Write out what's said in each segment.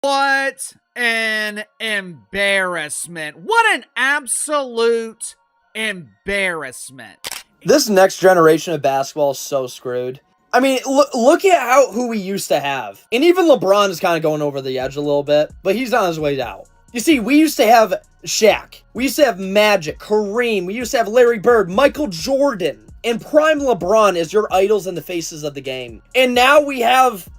What an embarrassment. What an absolute embarrassment. This next generation of basketball is so screwed. I mean, look at who we used to have. And even LeBron is kind of going over the edge a little bit, but he's on his way out. You see, we used to have Shaq. We used to have Magic, Kareem. We used to have Larry Bird, Michael Jordan, and prime LeBron as your idols and the faces of the game. And now we have,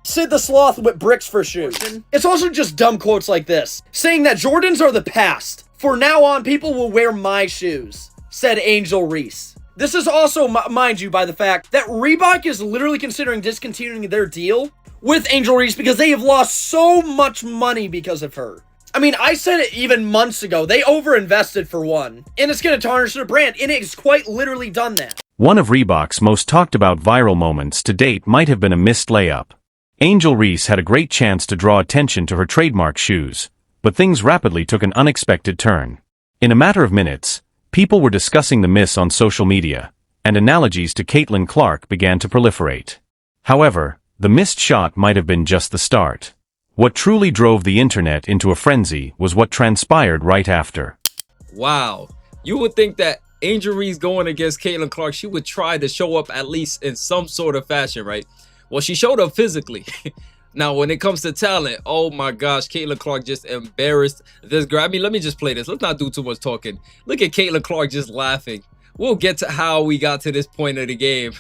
Sid the Sloth with bricks for shoes. It's also just dumb quotes like this, saying that Jordans are the past. For now on, people will wear my shoes, said Angel Reese. This is also, mind you, by the fact that Reebok is literally considering discontinuing their deal with Angel Reese because they have lost so much money because of her. I mean, I said it even months ago. They overinvested for one, and it's going to tarnish their brand, and it's quite literally done that. One of Reebok's most talked about viral moments to date might have been a missed layup. Angel Reese had a great chance to draw attention to her trademark shoes, but things rapidly took an unexpected turn. In a matter of minutes, people were discussing the miss on social media, and analogies to Caitlin Clark began to proliferate. However, the missed shot might have been just the start. What truly drove the internet into a frenzy was what transpired right after. Wow. You would think that Angel Reese going against Caitlin Clark, she would try to show up at least in some sort of fashion, right? Well, she showed up physically. Now, when it comes to talent, oh my gosh, Caitlin Clark just embarrassed this girl. I mean, let me just play this. Let's not do too much talking. Look at Caitlin Clark just laughing. We'll get to how we got to this point of the game.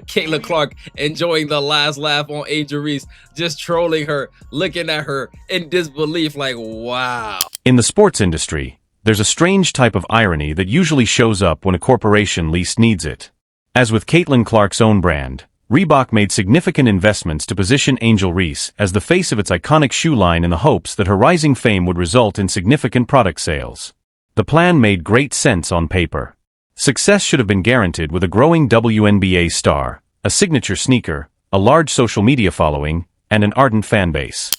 Caitlin Clark enjoying the last laugh on Angel Reese, just trolling her, looking at her in disbelief like, wow. In the sports industry, there's a strange type of irony that usually shows up when a corporation least needs it. As with Caitlin Clark's own brand, Reebok made significant investments to position Angel Reese as the face of its iconic shoe line in the hopes that her rising fame would result in significant product sales. The plan made great sense on paper. Success should have been guaranteed with a growing WNBA star, a signature sneaker, a large social media following, and an ardent fan base.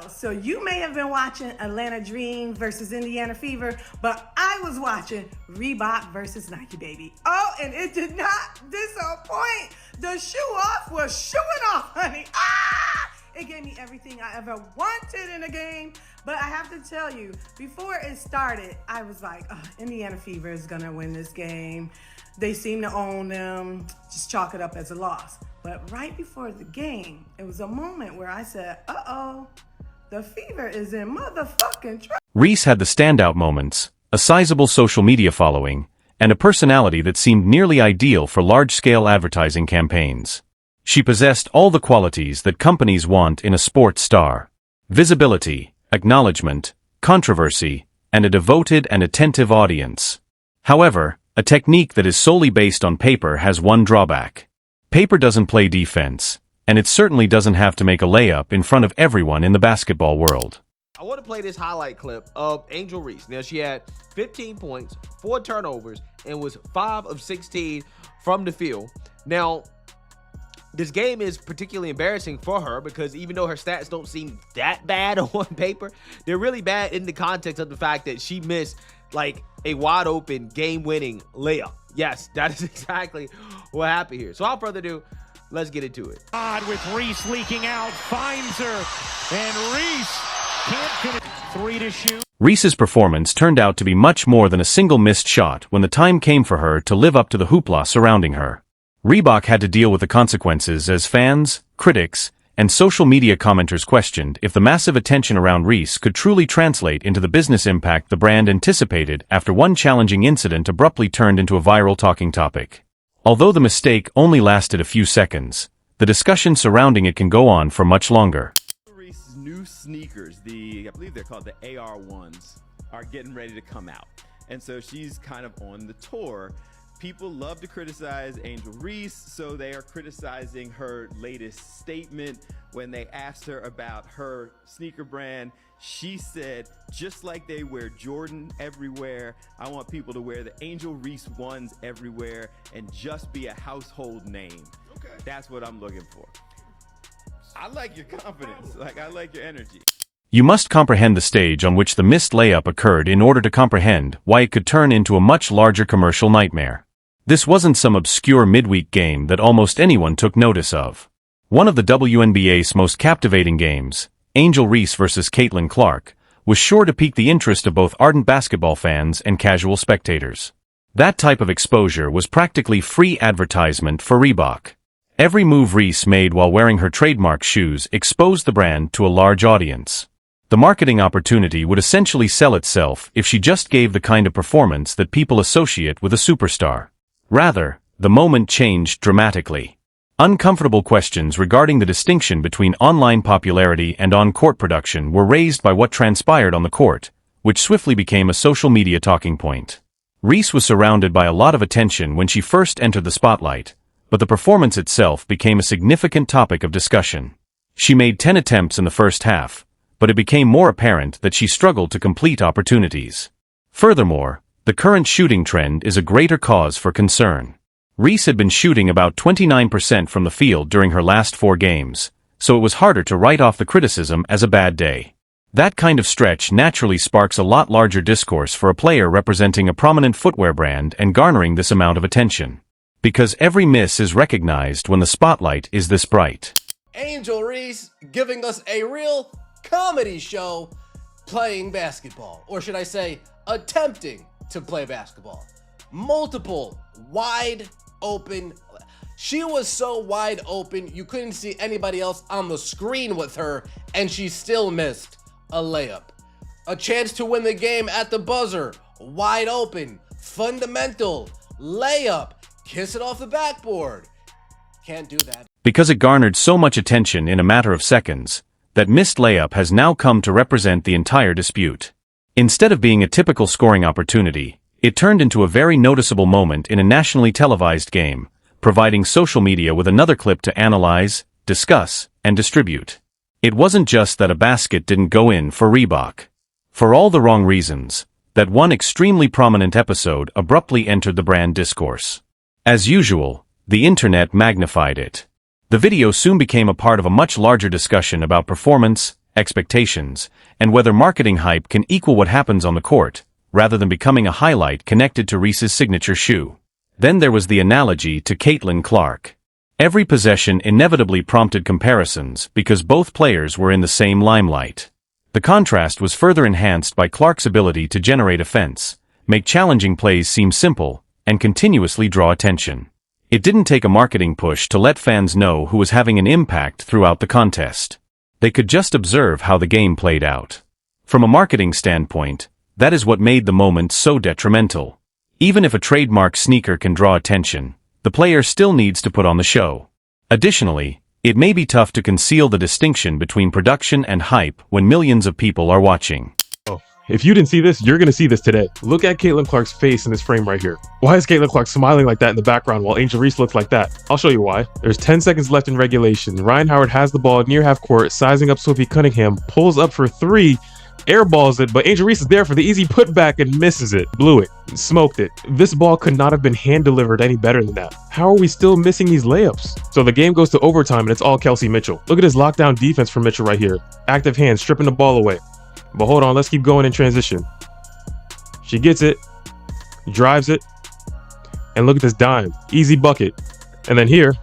So you may have been watching Atlanta Dream versus Indiana Fever, but I was watching Reebok versus Nike, baby. Oh, and it did not disappoint. The shoe off was showing off, honey. It gave me everything I ever wanted in a game. But I have to tell you, before it started, I was like, Indiana Fever is going to win this game. They seem to own them. Just chalk it up as a loss. But right before the game, it was a moment where I said, uh-oh, the Fever is in motherfucking trouble. Reese had the standout moments, a sizable social media following, and a personality that seemed nearly ideal for large-scale advertising campaigns. She possessed all the qualities that companies want in a sports star: visibility, acknowledgement, controversy, and a devoted and attentive audience. However, a technique that is solely based on paper has one drawback. Paper doesn't play defense, and it certainly doesn't have to make a layup in front of everyone in the basketball world. I want to play this highlight clip of Angel Reese. Now, she had 15 points, 4 turnovers, and was 5 of 16 from the field. Now, this game is particularly embarrassing for her because even though her stats don't seem that bad on paper, they're really bad in the context of the fact that she missed like a wide open game-winning layup. Yes, that is exactly what happened here. So without further ado, let's get into it. With Reese leaking out, finds her, and Reese can't finish. 3 to shoot. Reese's performance turned out to be much more than a single missed shot when the time came for her to live up to the hoopla surrounding her. Reebok had to deal with the consequences as fans, critics, and social media commenters questioned if the massive attention around Reese could truly translate into the business impact the brand anticipated after one challenging incident abruptly turned into a viral talking topic. Although the mistake only lasted a few seconds, the discussion surrounding it can go on for much longer. Reese's new sneakers, I believe they're called the AR1s, are getting ready to come out. And so she's kind of on the tour. People love to criticize Angel Reese, so they are criticizing her latest statement. When they asked her about her sneaker brand, she said, just like they wear Jordan everywhere, I want people to wear the Angel Reese ones everywhere and just be a household name. Okay. That's what I'm looking for. I like your confidence. I like your energy. You must comprehend the stage on which the missed layup occurred in order to comprehend why it could turn into a much larger commercial nightmare. This wasn't some obscure midweek game that almost anyone took notice of. One of the WNBA's most captivating games, Angel Reese versus Caitlin Clark, was sure to pique the interest of both ardent basketball fans and casual spectators. That type of exposure was practically free advertisement for Reebok. Every move Reese made while wearing her trademark shoes exposed the brand to a large audience. The marketing opportunity would essentially sell itself if she just gave the kind of performance that people associate with a superstar. Rather, the moment changed dramatically. Uncomfortable questions regarding the distinction between online popularity and on-court production were raised by what transpired on the court, which swiftly became a social media talking point. Reese was surrounded by a lot of attention when she first entered the spotlight, but the performance itself became a significant topic of discussion. She made 10 attempts in the first half, but it became more apparent that she struggled to complete opportunities. Furthermore, the current shooting trend is a greater cause for concern. Reese had been shooting about 29% from the field during her last 4 games, so it was harder to write off the criticism as a bad day. That kind of stretch naturally sparks a lot larger discourse for a player representing a prominent footwear brand and garnering this amount of attention. Because every miss is recognized when the spotlight is this bright. Angel Reese giving us a real comedy show playing basketball, or should I say, attempting to play basketball. Multiple wide open. She was so wide open you couldn't see anybody else on the screen with her, and she still missed a layup. A chance to win the game at the buzzer, wide open, fundamental, layup, kiss it off the backboard. Can't do that. Because it garnered so much attention in a matter of seconds, that missed layup has now come to represent the entire dispute. Instead of being a typical scoring opportunity, it turned into a very noticeable moment in a nationally televised game, providing social media with another clip to analyze, discuss, and distribute. It wasn't just that a basket didn't go in for Reebok. For all the wrong reasons, that one extremely prominent episode abruptly entered the brand discourse. As usual, the internet magnified it. The video soon became a part of a much larger discussion about performance, expectations, and whether marketing hype can equal what happens on the court, rather than becoming a highlight connected to Reese's signature shoe. Then there was the analogy to Caitlin Clark. Every possession inevitably prompted comparisons because both players were in the same limelight. The contrast was further enhanced by Clark's ability to generate offense, make challenging plays seem simple, and continuously draw attention. It didn't take a marketing push to let fans know who was having an impact throughout the contest. They could just observe how the game played out. From a marketing standpoint, that is what made the moment so detrimental. Even if a trademark sneaker can draw attention, the player still needs to put on the show. Additionally, it may be tough to conceal the distinction between production and hype when millions of people are watching. If you didn't see this, you're going to see this today. Look at Caitlin Clark's face in this frame right here. Why is Caitlin Clark smiling like that in the background while Angel Reese looks like that? I'll show you why. There's 10 seconds left in regulation. Ryan Howard has the ball near half court, sizing up Sophie Cunningham, pulls up for 3, airballs it, but Angel Reese is there for the easy putback and misses it. Blew it. Smoked it. This ball could not have been hand-delivered any better than that. How are we still missing these layups? So the game goes to overtime and it's all Kelsey Mitchell. Look at his lockdown defense for Mitchell right here. Active hands, stripping the ball away. But hold on, let's keep going in transition. She gets it, drives it, and look at this dime. Easy bucket. And then here...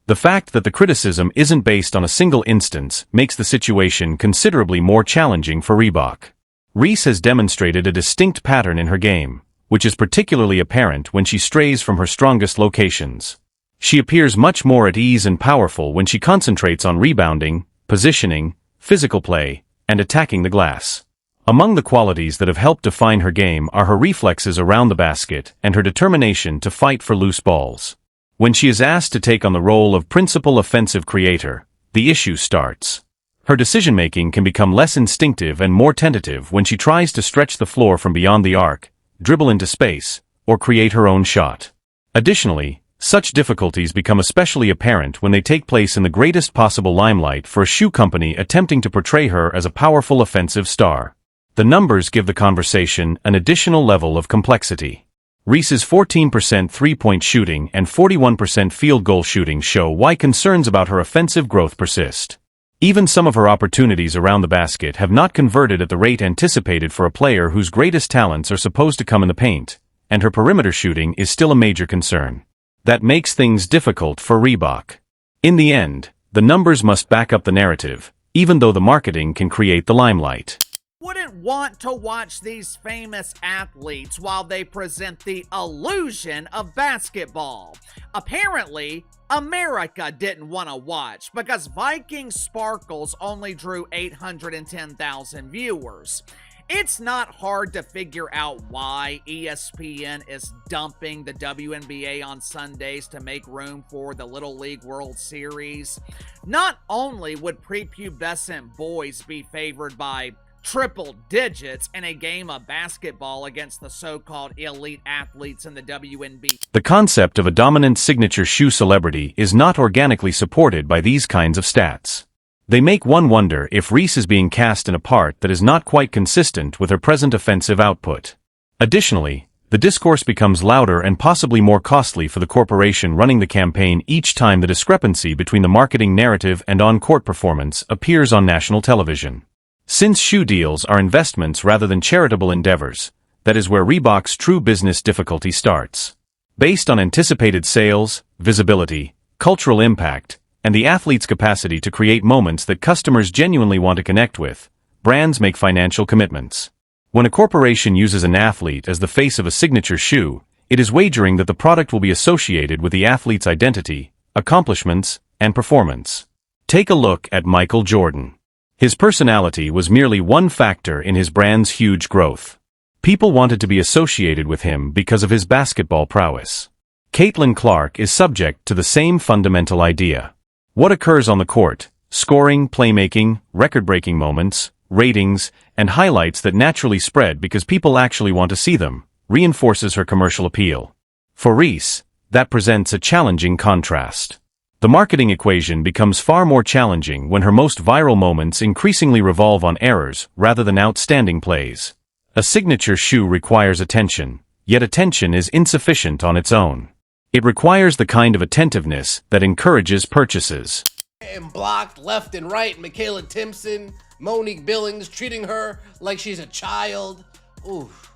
The fact that the criticism isn't based on a single instance makes the situation considerably more challenging for Reebok. Reese has demonstrated a distinct pattern in her game, which is particularly apparent when she strays from her strongest locations. She appears much more at ease and powerful when she concentrates on rebounding, positioning, physical play, and attacking the glass. Among the qualities that have helped define her game are her reflexes around the basket and her determination to fight for loose balls. When she is asked to take on the role of principal offensive creator, the issue starts. Her decision-making can become less instinctive and more tentative when she tries to stretch the floor from beyond the arc, dribble into space, or create her own shot. Additionally, such difficulties become especially apparent when they take place in the greatest possible limelight for a shoe company attempting to portray her as a powerful offensive star. The numbers give the conversation an additional level of complexity. Reese's 14% three-point shooting and 41% field goal shooting show why concerns about her offensive growth persist. Even some of her opportunities around the basket have not converted at the rate anticipated for a player whose greatest talents are supposed to come in the paint, and her perimeter shooting is still a major concern. That makes things difficult for Reebok. In the end, The numbers must back up the narrative, even though the marketing can create the limelight. Wouldn't want to watch these famous athletes while they present the illusion of basketball. Apparently, America didn't want to watch because Viking Sparkles only drew 810,000 viewers. It's not hard to figure out why ESPN is dumping the WNBA on Sundays to make room for the Little League World Series. Not only would prepubescent boys be favored by triple digits in a game of basketball against the so-called elite athletes in the WNBA. The concept of a dominant signature shoe celebrity is not organically supported by these kinds of stats. They make one wonder if Reese is being cast in a part that is not quite consistent with her present offensive output. Additionally, the discourse becomes louder and possibly more costly for the corporation running the campaign each time the discrepancy between the marketing narrative and on-court performance appears on national television. Since shoe deals are investments rather than charitable endeavors, that is where Reebok's true business difficulty starts. Based on anticipated sales, visibility, cultural impact, and the athlete's capacity to create moments that customers genuinely want to connect with, brands make financial commitments. When a corporation uses an athlete as the face of a signature shoe, it is wagering that the product will be associated with the athlete's identity, accomplishments, and performance. Take a look at Michael Jordan. His personality was merely one factor in his brand's huge growth. People wanted to be associated with him because of his basketball prowess. Caitlin Clark is subject to the same fundamental idea. What occurs on the court, scoring, playmaking, record-breaking moments, ratings, and highlights that naturally spread because people actually want to see them, reinforces her commercial appeal. For Reese, that presents a challenging contrast. The marketing equation becomes far more challenging when her most viral moments increasingly revolve on errors rather than outstanding plays. A signature shoe requires attention, yet attention is insufficient on its own. It requires the kind of attentiveness that encourages purchases. And blocked left and right, Michaela Timpson, Monique Billings treating her like she's a child. Oof.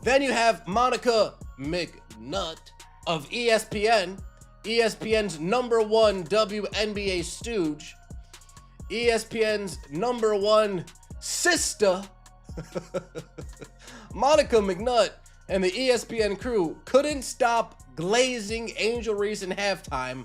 Then you have Monica McNutt of ESPN, ESPN's #1 WNBA stooge, ESPN's #1 sister. Monica McNutt and the ESPN crew couldn't stop glazing Angel Reese in halftime,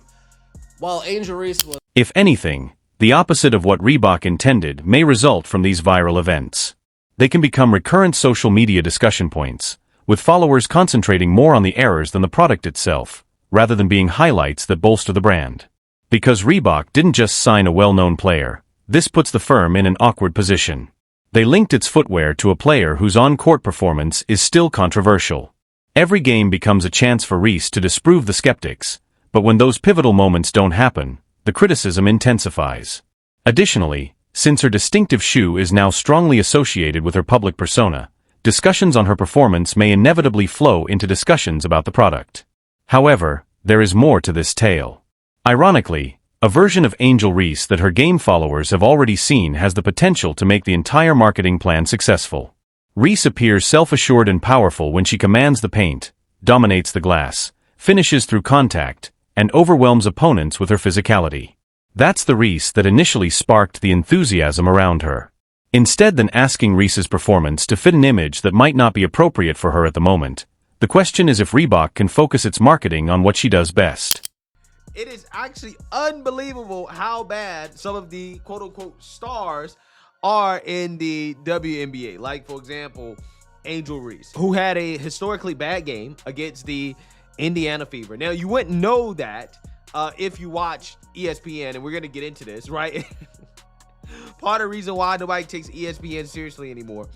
while Angel Reese was... If anything, the opposite of what Reebok intended may result from these viral events. They can become recurrent social media discussion points, with followers concentrating more on the errors than the product itself, rather than being highlights that bolster the brand. Because Reebok didn't just sign a well-known player, this puts the firm in an awkward position. They linked its footwear to a player whose on-court performance is still controversial. Every game becomes a chance for Reese to disprove the skeptics, but when those pivotal moments don't happen, the criticism intensifies. Additionally, since her distinctive shoe is now strongly associated with her public persona, discussions on her performance may inevitably flow into discussions about the product. However, there is more to this tale. Ironically, a version of Angel Reese that her game followers have already seen has the potential to make the entire marketing plan successful. Reese appears self-assured and powerful when she commands the paint, dominates the glass, finishes through contact, and overwhelms opponents with her physicality. That's the Reese that initially sparked the enthusiasm around her. Instead than asking Reese's performance to fit an image that might not be appropriate for her at the moment, the question is if Reebok can focus its marketing on what she does best. It is actually unbelievable how bad some of the quote-unquote stars are in the WNBA. Like, for example, Angel Reese, who had a historically bad game against the Indiana Fever. Now, you wouldn't know that if you watch ESPN, and we're going to get into this, right? Part of the reason why nobody takes ESPN seriously anymore.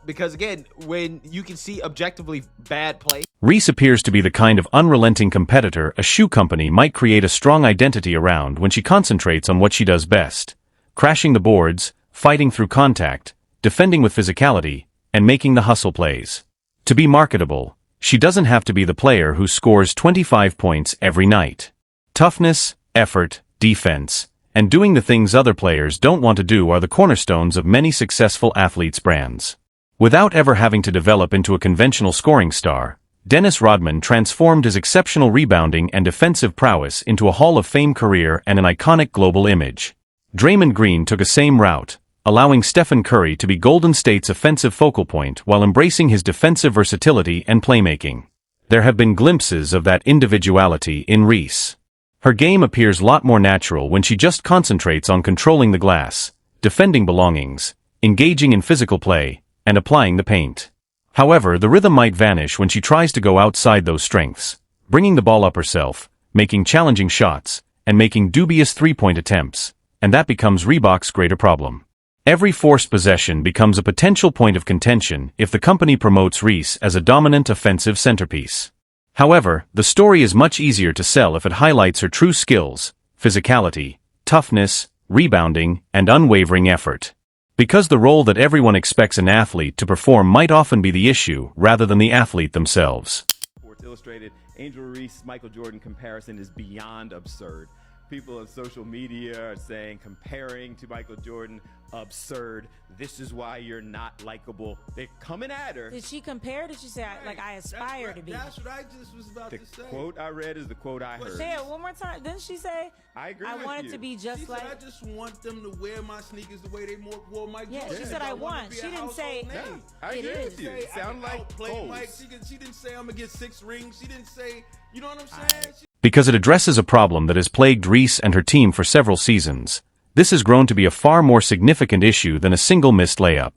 Because, again, when you can see objectively bad play. Reese appears to be the kind of unrelenting competitor a shoe company might create a strong identity around when she concentrates on what she does best: crashing the boards, fighting through contact, defending with physicality, and making the hustle plays. To be marketable, she doesn't have to be the player who scores 25 points every night. Toughness, effort, defense, and doing the things other players don't want to do are the cornerstones of many successful athletes' brands. Without ever having to develop into a conventional scoring star, Dennis Rodman transformed his exceptional rebounding and defensive prowess into a Hall of Fame career and an iconic global image. Draymond Green took a same route, allowing Stephen Curry to be Golden State's offensive focal point while embracing his defensive versatility and playmaking. There have been glimpses of that individuality in Reese. Her game appears a lot more natural when she just concentrates on controlling the glass, defending belongings, engaging in physical play, and applying the paint. However, the rhythm might vanish when she tries to go outside those strengths, bringing the ball up herself, making challenging shots, and making dubious three-point attempts, and that becomes Reebok's greater problem. Every forced possession becomes a potential point of contention if the company promotes Reese as a dominant offensive centerpiece. However, the story is much easier to sell if it highlights her true skills, physicality, toughness, rebounding, and unwavering effort. Because the role that everyone expects an athlete to perform might often be the issue rather than the athlete themselves. Sports Illustrated, Angel Reese, Michael Jordan comparison is beyond absurd. People on social media are saying, comparing to Michael Jordan, absurd. This is why you're not likable. They're coming at her. Did she compare? Did she say, like, I aspire to be? That's what I just was about to say. The quote I read is the quote I heard. Say it one more time. Didn't she say, I agree with want you. it to be just She like... said, I just want them to wear my sneakers the way they wore Mike Jordan. Yeah, she said, I want. She didn't say... No, I agree with you. It sound like play Mike. goals. She didn't say I'm going to get 6 rings. She didn't say, you know what I'm saying? Because it addresses a problem that has plagued Reese and her team for several seasons, this has grown to be a far more significant issue than a single missed layup.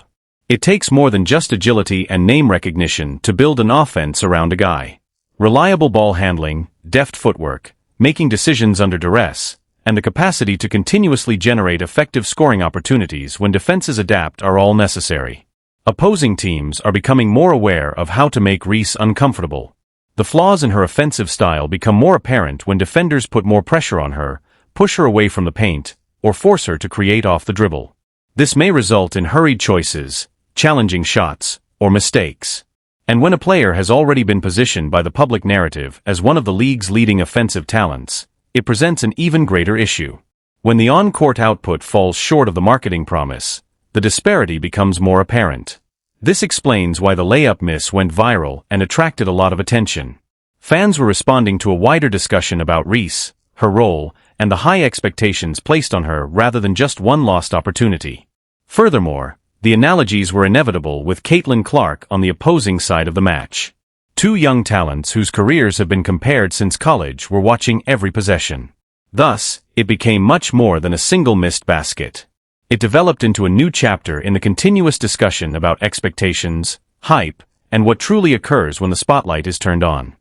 It takes more than just agility and name recognition to build an offense around a guy. Reliable ball handling, deft footwork, making decisions under duress, and the capacity to continuously generate effective scoring opportunities when defenses adapt are all necessary. Opposing teams are becoming more aware of how to make Reese uncomfortable. The flaws in her offensive style become more apparent when defenders put more pressure on her, push her away from the paint, or force her to create off the dribble. This may result in hurried choices, challenging shots, or mistakes. And when a player has already been positioned by the public narrative as one of the league's leading offensive talents, it presents an even greater issue. When the on-court output falls short of the marketing promise, the disparity becomes more apparent. This explains why the layup miss went viral and attracted a lot of attention. Fans were responding to a wider discussion about Reese, her role, and the high expectations placed on her rather than just one lost opportunity. Furthermore, the analogies were inevitable with Caitlin Clark on the opposing side of the match. Two young talents whose careers have been compared since college were watching every possession. Thus, it became much more than a single missed basket. It developed into a new chapter in the continuous discussion about expectations, hype, and what truly occurs when the spotlight is turned on.